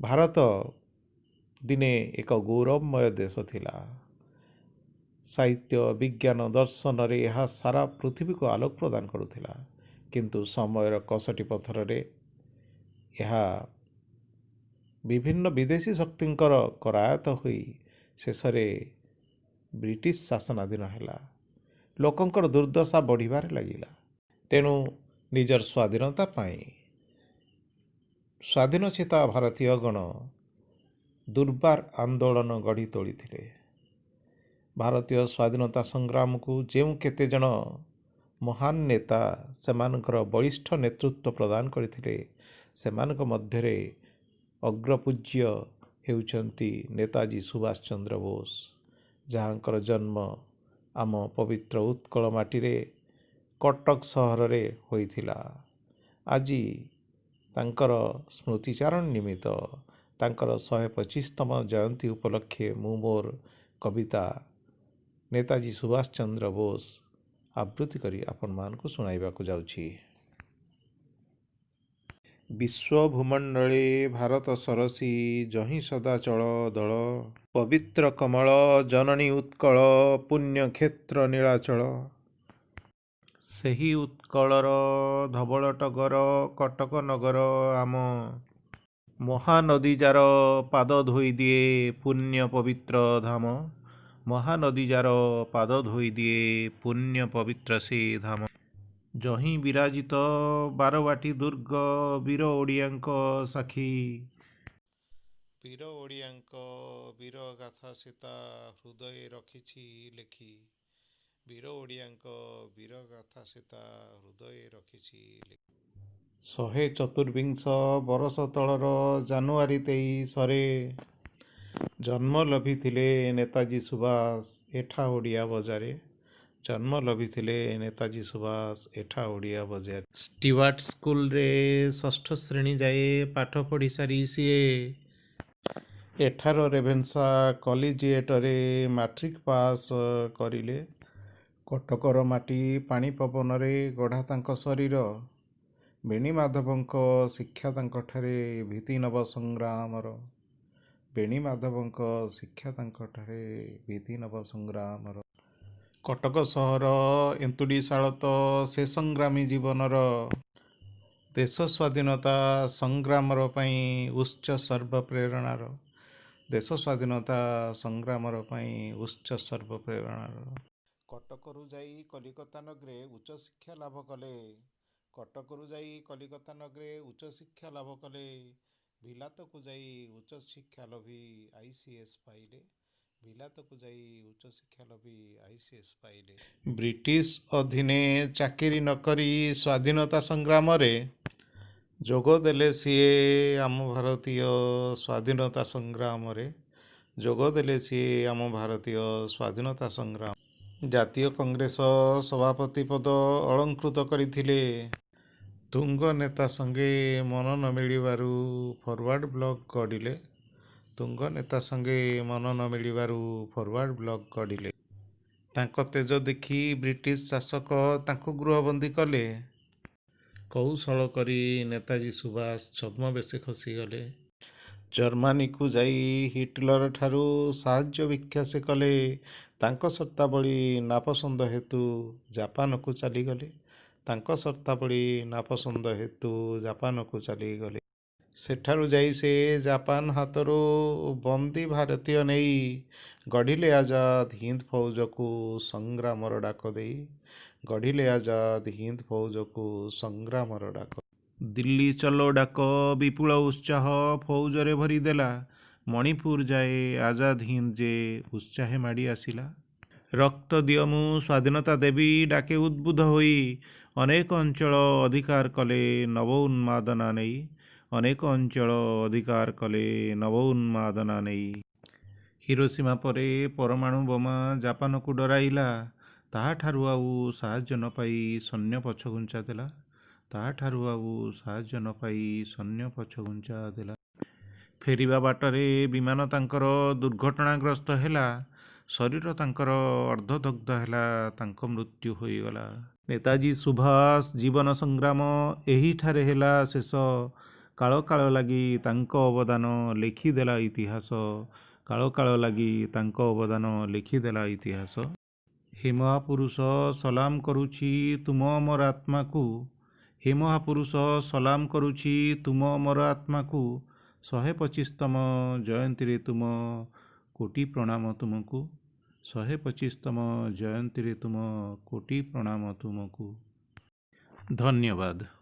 ଭାରତ ଦିନେ ଏକ ଗୌରବମୟ ଦେଶ ଥିଲା। ସାହିତ୍ୟ, ବିଜ୍ଞାନ, ଦର୍ଶନରେ ଏହା ସାରା ପୃଥିବୀକୁ ଆଲୋକ ପ୍ରଦାନ କରୁଥିଲା। କିନ୍ତୁ ସମୟର କଷଟି ପଥରରେ ଏହା ବିଭିନ୍ନ ବିଦେଶୀ ଶକ୍ତିଙ୍କର କରାୟତ୍ତ ହୋଇ ଶେଷରେ ବ୍ରିଟିଶ ଶାସନାଧୀନ ହେଲା। ଲୋକଙ୍କର ଦୁର୍ଦ୍ଦଶା ବଢ଼ିବାରେ ଲାଗିଲା। ତେଣୁ ନିଜର ସ୍ୱାଧୀନତା ପାଇଁ ସ୍ୱାଧୀନଚେତା ଭାରତୀୟଗଣ ଦୁର୍ବାର ଆନ୍ଦୋଳନ ଗଢ଼ି ତୋଳିଥିଲେ। ଭାରତୀୟ ସ୍ୱାଧୀନତା ସଂଗ୍ରାମକୁ ଯେଉଁ କେତେଜଣ ମହାନ ନେତା ସେମାନଙ୍କର ବଳିଷ୍ଠ ନେତୃତ୍ୱ ପ୍ରଦାନ କରିଥିଲେ, ସେମାନଙ୍କ ମଧ୍ୟରେ ଅଗ୍ରପୂଜ୍ୟ ହେଉଛନ୍ତି ନେତାଜୀ ସୁଭାଷ ଚନ୍ଦ୍ର ବୋଷ, ଯାହାଙ୍କର ଜନ୍ମ ଆମ ପବିତ୍ର ଉତ୍କଳ ମାଟିରେ କଟକ ସହରରେ ହୋଇଥିଲା। ଆଜି ତାଙ୍କର ସ୍ମୃତିଚାରଣ ନିମିତ୍ତ ତାଙ୍କର 125ତମ ଜୟନ୍ତୀ ଉପଲକ୍ଷେ ମୁଁ ମୋର କବିତା ନେତାଜୀ ସୁଭାଷ ଚନ୍ଦ୍ର ବୋଷ ଆବୃତ୍ତି କରି ଆପଣମାନଙ୍କୁ ଶୁଣାଇବାକୁ ଯାଉଛି। ବିଶ୍ୱଭୂମଣ୍ଡଳେ ଭାରତ ସରସି ଯହିଁ ସଦାଚଳ ଦଳ, ପବିତ୍ର କମଳ ଜନନୀ ଉତ୍କଳ ପୁଣ୍ୟକ୍ଷେତ୍ର ନୀଳାଚଳ। ସେହି ଉତ୍କଳର ଧବଳ ଟଗର କଟକ ନଗର ଆମ, ମହାନଦୀ ଯାର ପାଦ ଧୋଇଦିଏ ପୁଣ୍ୟ ପବିତ୍ର ଧାମ। ମହାନଦୀ ଯାର ପାଦ ଧୋଇଦିଏ ପୁଣ୍ୟ ପବିତ୍ର ସେ ଧାମ। ଯହିଁ ବିରାଜିତ ବାରବାଟୀ ଦୁର୍ଗ ବୀର ଓଡ଼ିଆଙ୍କ ସାକ୍ଷୀ। ବୀର ଓଡ଼ିଆଙ୍କ ବୀର ଗାଥା ସୀତା ହୃଦୟରେ ରଖିଛି ଲେଖି। ବୀର ଓଡ଼ିଆଙ୍କ ବୀର ଗାଥା ସୀତା ହୃଦୟରେ ରଖିଛି ଲେଖି। 124 ବରଷ ତଳର ଜାନୁଆରୀ 23ରେ ଜନ୍ମ ଲଭିଥିଲେ ନେତାଜୀ ସୁଭାଷ ଏଠା ଓଡ଼ିଆ ବଜାରେ। ଜନ୍ମ ଲଭିଥିଲେ ନେତାଜୀ ସୁଭାଷ ଏଠା ଓଡ଼ିଆ ବଜାରେ। ଷ୍ଟିୱାର୍ଟ ସ୍କୁଲରେ ଷଷ୍ଠ ଶ୍ରେଣୀ ଯାଏ ପାଠ ପଢ଼ି ସାରି ସିଏ ଏଠାର ରେଭେନ୍ସା କଲିଜିଏଟରେ ମାଟ୍ରିକ ପାସ୍ କରିଲେ। କଟକର ମାଟି ପାଣି ପବନରେ ଗଢ଼ା ତାଙ୍କ ଶରୀର। ବେଣୀମାଧବଙ୍କ ଶିକ୍ଷା ତାଙ୍କଠାରେ ଭୀତି ନବ ସଂଗ୍ରାମର। ବେଣୀମାଧବଙ୍କ ଶିକ୍ଷା ତାଙ୍କଠାରେ ଭୀତି ନବ ସଂଗ୍ରାମର। କଟକ ସହର ଏନ୍ତୁଡ଼ିଶାଳ ତ ସେ ସଂଗ୍ରାମୀ ଜୀବନର। ଦେଶ ସ୍ୱାଧୀନତା ସଂଗ୍ରାମର ପାଇଁ ଉତ୍ସ ସର୍ବ ପ୍ରେରଣାର। ଦେଶ ସ୍ୱାଧୀନତା ସଂଗ୍ରାମର ପାଇଁ ଉତ୍ସ ସର୍ବ ପ୍ରେରଣାର। କଟକରୁ ଯାଇ କଲିକତା ନଗରେ ଉଚ୍ଚଶିକ୍ଷା ଲାଭ କଲେ। କଟକରୁ ଯାଇ କଲିକତା ନଗରେ ଉଚ୍ଚଶିକ୍ଷା ଲାଭ କଲେ। ବିଲାତକୁ ଯାଇ ଉଚ୍ଚଶିକ୍ଷା ଲଭି ICS ପାଇଲେ। ବିଲାତକୁ ଯାଇ ଉଚ୍ଚଶିକ୍ଷା ଲଭି ICS ପାଇଲେ। ବ୍ରିଟିଶ ଅଧୀନେ ଚାକିରି ନକରି ସ୍ୱାଧୀନତା ସଂଗ୍ରାମରେ ଯୋଗ ଦେଲେ ସିଏ ଆମ ଭାରତୀୟ ସ୍ୱାଧୀନତା ସଂଗ୍ରାମରେ। ଯୋଗ ଦେଲେ ସିଏ ଆମ ଭାରତୀୟ ସ୍ୱାଧୀନତା ସଂଗ୍ରାମ। ଜାତୀୟ କଂଗ୍ରେସ ସଭାପତି ପଦ ଅଳଙ୍କୃତ କରିଥିଲେ। ତୁଙ୍ଗ ନେତା ସଙ୍ଗେ ମନ ନ ମିଳିବାରୁ ଫରୱାର୍ଡ଼ ବ୍ଲକ ଗଢ଼ିଲେ। ତୁଙ୍ଗ ନେତା ସଙ୍ଗେ ମନ ନ ମିଳିବାରୁ ଫରୱାର୍ଡ଼ ବ୍ଲକ ଗଢ଼ିଲେ। ତାଙ୍କ ତେଜ ଦେଖି ବ୍ରିଟିଶ ଶାସକ ତାଙ୍କୁ ଗୃହବନ୍ଦୀ କଲେ। କୌଶଳ କରି ନେତାଜୀ ସୁଭାଷ ଛଦ୍ମବେଶେ ଖସିଗଲେ। ଜର୍ମାନୀକୁ ଯାଇ ହିଟଲର ଠାରୁ ସାହାଯ୍ୟ ଭିକ୍ଷା ସେ କଲେ। ତାଙ୍କ ସର୍ତ୍ତାବଳୀ ନାପସନ୍ଦ ହେତୁ ଜାପାନକୁ ଚାଲିଗଲେ। ତାଙ୍କ ସର୍ତ୍ତାବଳୀ ନାପସନ୍ଦ ହେତୁ ଜାପାନକୁ ଚାଲିଗଲେ। ସେଠାରୁ ଯାଇ ସେ ଜାପାନ ହାତରୁ ବନ୍ଦୀ ଭାରତୀୟ ନେଇ ଗଢ଼ିଲେ ଆଜାଦ ହିନ୍ଦ ଫୌଜକୁ ସଂଗ୍ରାମର ଡାକ ଦେଇ। ଗଢ଼ିଲେ ଆଜାଦ ହିନ୍ଦ ଫୌଜକୁ ସଂଗ୍ରାମର ଡାକ। ଦିଲ୍ଲୀ ଚଲୋ ଡାକ ବିପୁଳ ଉତ୍ସାହ ଫୌଜରେ ଭରିଦେଲା। ମଣିପୁର ଯାଏ ଆଜାଦ ହିନ୍ଦ ଯେ ଉତ୍ସାହେ ମାଡ଼ି ଆସିଲା। ରକ୍ତ ଦିଅ ମୁଁ ସ୍ୱାଧୀନତା ଦେବି ଡାକେ ଉଦ୍ବୁଦ୍ଧ ହୋଇ। ଅନେକ ଅଞ୍ଚଳ ଅଧିକାର କଲେ ନବ ଉନ୍ମାଦନା ନେଇ। ଅନେକ ଅଞ୍ଚଳ ଅଧିକାର କଲେ ନବ ଉନ୍ମାଦନା ନେଇ। ହିରୋସୀମା ପରେ ପରମାଣୁ ବୋମା ଜାପାନକୁ ଡରାଇଲା। ତାହାଠାରୁ ଆଉ ସାହାଯ୍ୟ ନ ପାଇ ସୈନ୍ୟ ପଛଘୁଞ୍ଚା ଦେଲା। ତାହାଠାରୁ ଆଉ ସାହାଯ୍ୟ ନ ପାଇ ସୈନ୍ୟ ପଛଘୁଞ୍ଚା ଦେଲା। ଫେରିବା ବାଟରେ ବିମାନ ତାଙ୍କର ଦୁର୍ଘଟଣାଗ୍ରସ୍ତ ହେଲା। ଶରୀର ତାଙ୍କର ଅର୍ଦ୍ଧଦଗ୍ଧ ହେଲା। ତାଙ୍କ ମୃତ୍ୟୁ ହୋଇଗଲା। ନେତାଜୀ ସୁଭାଷ ଜୀବନ ସଂଗ୍ରାମ ଏହିଠାରେ ହେଲା ଶେଷ। କାଳ କାଳ ଲାଗି ତାଙ୍କ ଅବଦାନ ଲେଖିଦେଲା ଇତିହାସ। କାଳ କାଳ ଲାଗି ତାଙ୍କ ଅବଦାନ ଲେଖିଦେଲା ଇତିହାସ। ହେ ମହାପୁରୁଷ ସଲାମ କରୁଛି ତୁମ ଅମର ଆତ୍ମାକୁ। ହେ ମହାପୁରୁଷ ସଲାମ କରୁଛି ତୁମ ଅମର ଆତ୍ମାକୁ। 125ତମ ଜୟନ୍ତୀରେ ତୁମ କୋଟି ପ୍ରଣାମ ତୁମକୁ। 125ତମ ଜୟନ୍ତୀରେ ତୁମ କୋଟି ପ୍ରଣାମ ତୁମକୁ। ଧନ୍ୟବାଦ।